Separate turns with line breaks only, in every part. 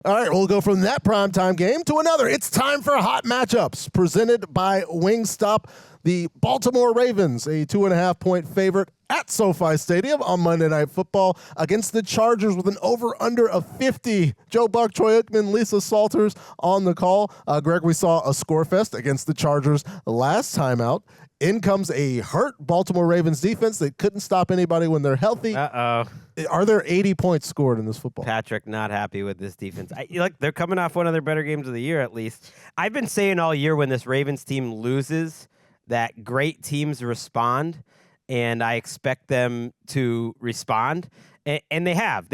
All right, we'll go from that primetime game to another. It's time for hot matchups presented by Wingstop. The Baltimore Ravens, a 2.5-point favorite at SoFi Stadium on Monday Night Football against the Chargers with an over-under of 50. Joe Buck, Troy Aikman, Lisa Salters on the call. Greg, we saw a score fest against the Chargers last time out. In comes a hurt Baltimore Ravens defense that couldn't stop anybody when they're healthy. Are there 80 points scored in this football?
Patrick, not happy with this defense. Look, they're coming off one of their better games of the year, at least. I've been saying all year when this Ravens team loses that great teams respond, and I expect them to respond, and they have.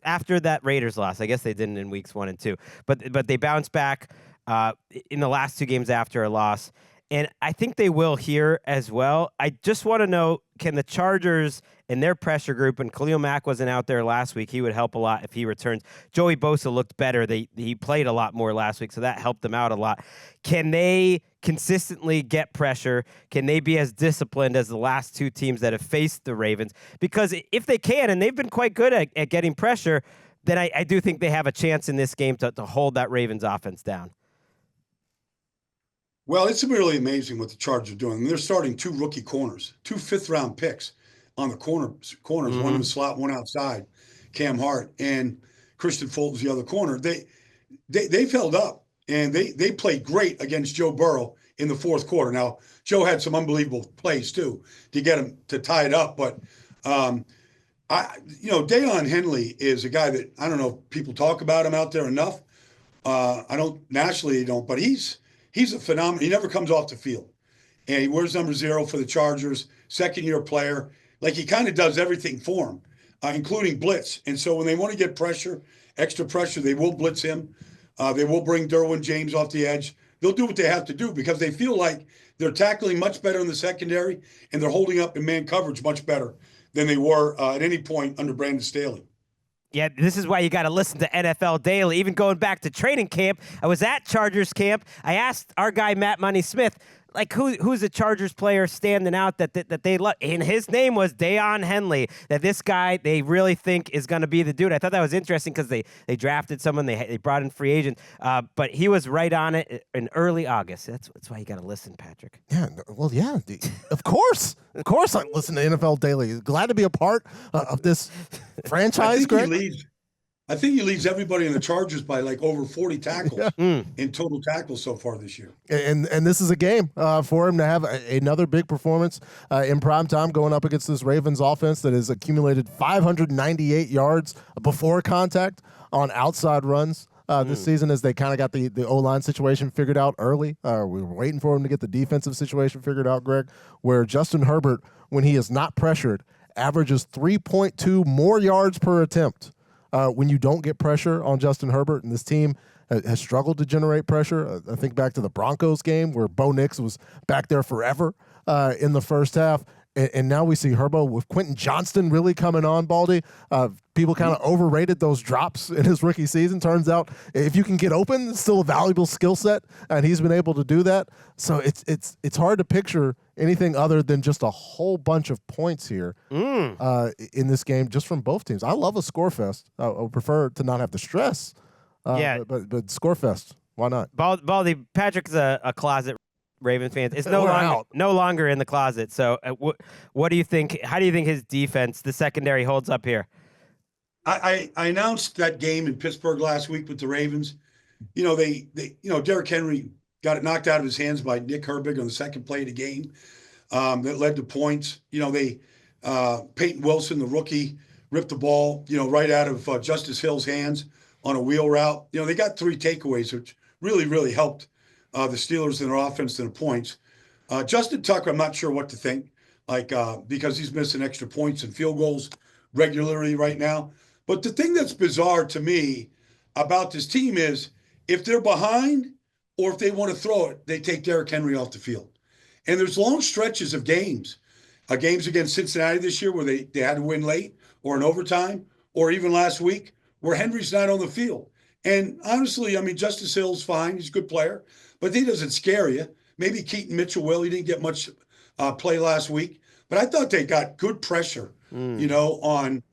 After that Raiders loss, I guess they didn't in weeks 1 and 2, but they bounced back in the last 2 games after a loss. And I think they will here as well. I just want to know, can the Chargers and their pressure group, and Khalil Mack wasn't out there last week. He would help a lot if he returns. Joey Bosa looked better. He played a lot more last week, so that helped them out a lot. Can they consistently get pressure? Can they be as disciplined as the last 2 teams that have faced the Ravens? Because if they can, and they've been quite good at getting pressure, then I do think they have a chance in this game to hold that Ravens offense down.
Well, it's really amazing what the Chargers are doing. I mean, they're starting 2 rookie corners, 2 fifth-round picks on the corners. Mm-hmm. One in the slot, one outside. Cam Hart and Christian Fulton's the other corner. They've held up, and they played great against Joe Burrow in the fourth quarter. Now, Joe had some unbelievable plays too to get him to tie it up, but Deion Henley is a guy that I don't know if people talk about him out there enough. I don't nationally, but he's a phenomenon. He never comes off the field. And he wears number 0 for the Chargers, second-year player. Like, he kind of does everything for them, including blitz. And so when they want to get pressure, extra pressure, they will blitz him. They will bring Derwin James off the edge. They'll do what they have to do because they feel like they're tackling much better in the secondary and they're holding up in man coverage much better than they were at any point under Brandon Staley.
Yeah, this is why you got to listen to NFL Daily. Even going back to training camp, I was at Chargers camp. I asked our guy, Matt Money Smith, like, who's a Chargers player standing out that they love? And his name was Deion Henley, that this guy they really think is going to be the dude. I thought that was interesting because they drafted someone, they brought in free agent, but he was right on it in early August. That's why you got to listen, Patrick.
Yeah, well, yeah, of course. Of course I listen to NFL Daily. Glad to be a part of this franchise, Greg.
I think he leads everybody in the Chargers by like over 40 tackles in total tackles so far this year.
And this is a game for him to have another big performance in prime time going up against this Ravens offense that has accumulated 598 yards before contact on outside runs this season as they kind of got the O-line situation figured out early. We were waiting for him to get the defensive situation figured out, Greg, where Justin Herbert, when he is not pressured, averages 3.2 more yards per attempt. When you don't get pressure on Justin Herbert, and this team has struggled to generate pressure. I think back to the Broncos game where Bo Nix was back there forever in the first half. And now we see Herbo with Quentin Johnston really coming on, Baldy. People kind of overrated those drops in his rookie season. Turns out if you can get open, it's still a valuable skill set, and he's been able to do that. So it's hard to picture anything other than just a whole bunch of points here in this game just from both teams. I love a score fest. I would prefer to not have the stress. But score fest, why not?
Baldy, Patrick's a closet Ravens fans. It's no longer in the closet. So what do you think? How do you think his defense, the secondary, holds up here?
I announced that game in Pittsburgh last week with the Ravens. Derrick Henry got it knocked out of his hands by Nick Herbig on the second play of the game. That led to points. Peyton Wilson, the rookie, ripped the ball, right out of Justice Hill's hands on a wheel route. They got 3 takeaways, which really, really helped the Steelers in their offense and the points. Justin Tucker, I'm not sure what to think, because he's missing extra points and field goals regularly right now. But the thing that's bizarre to me about this team is if they're behind or if they want to throw it, they take Derrick Henry off the field. And there's long stretches of games against Cincinnati this year where they had to win late or in overtime, or even last week where Henry's not on the field. And honestly, Justice Hill's fine. He's a good player. But he doesn't scare you. Maybe Keaton Mitchell will. He didn't get much play last week. But I thought they got good pressure, on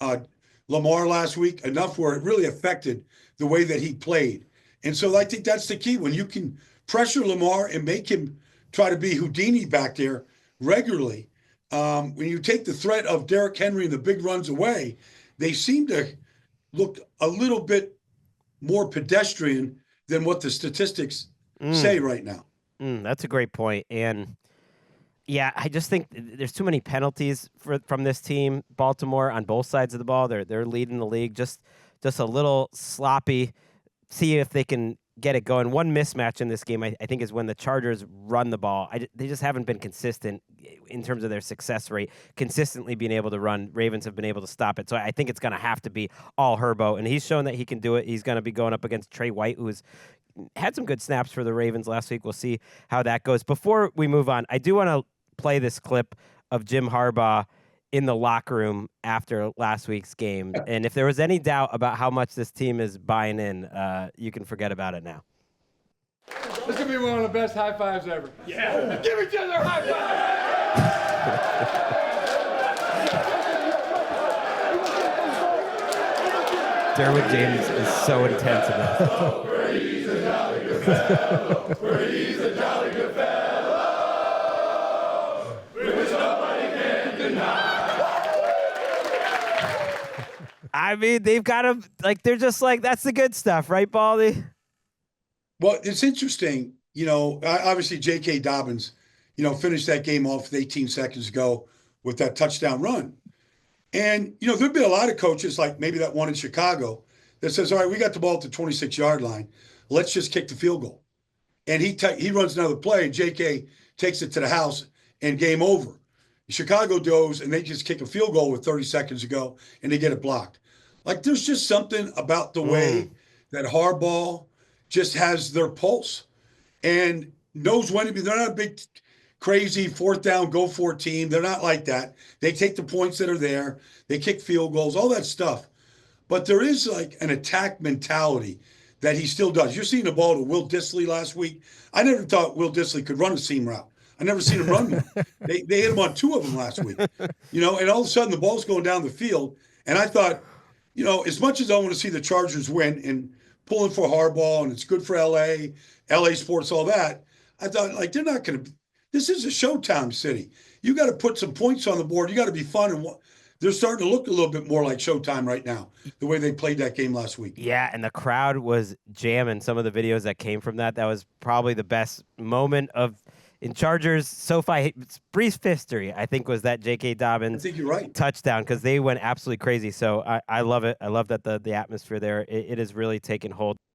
Lamar last week, enough where it really affected the way that he played. And so I think that's the key. When you can pressure Lamar and make him try to be Houdini back there regularly, when you take the threat of Derrick Henry and the big runs away, they seem to look a little bit more pedestrian than what the statistics say right now.
That's a great point. And yeah, I just think there's too many penalties from this team, Baltimore, on both sides of the ball. They're leading the league, just a little sloppy. See if they can get it going. One mismatch in this game, I think, is when the Chargers run the ball. They just haven't been consistent in terms of their success rate, consistently being able to run. Ravens have been able to stop it. So I think it's going to have to be all Herbo, and he's shown that he can do it. He's going to be going up against Trey White, who's had some good snaps for the Ravens last week. We'll see how that goes. Before we move on, I do want to play this clip of Jim Harbaugh in the locker room after last week's game. And if there was any doubt about how much this team is buying in, you can forget about it now.
This is going to be one of the best high fives ever. Yeah. Give each other a high five.
Derwin James is so intense in this.
He's a jolly good fellow. He's a jolly good fellow. Which nobody can deny.
I mean, they've got him, like, they're just like, that's the good stuff, right, Baldy?
Well, it's interesting, obviously J.K. Dobbins, finished that game off with 18 seconds ago with that touchdown run. And, there've been a lot of coaches, like maybe that one in Chicago, that says, all right, we got the ball at the 26-yard line. Let's just kick the field goal. And he runs another play, and J.K. takes it to the house, and game over. Chicago goes, and they just kick a field goal with 30 seconds to go, and they get it blocked. Like, there's just something about the way that Harbaugh just has their pulse and knows when to be. They're not a big, crazy fourth down, go for it team. They're not like that. They take the points that are there. They kick field goals, all that stuff. But there is like an attack mentality that he still does. You're seeing the ball to Will Dissly last week. I never thought Will Dissly could run a seam route. I never seen him run one. They hit him on two of them last week. And all of a sudden the ball's going down the field. And I thought, as much as I want to see the Chargers win and pulling for Harbaugh, and it's good for LA sports, all that, I thought, like, they're not going to – this is a Showtime city. You got to put some points on the board. You got to be fun. And they're starting to look a little bit more like Showtime right now, the way they played that game last week.
Yeah, and the crowd was jamming. Some of the videos that came from that was probably the best moment in Chargers SoFi brief history, I think, was that J.K. Dobbins
I think you're right.
touchdown, because they went absolutely crazy. So I love it. I love that the atmosphere there, it has really taken hold.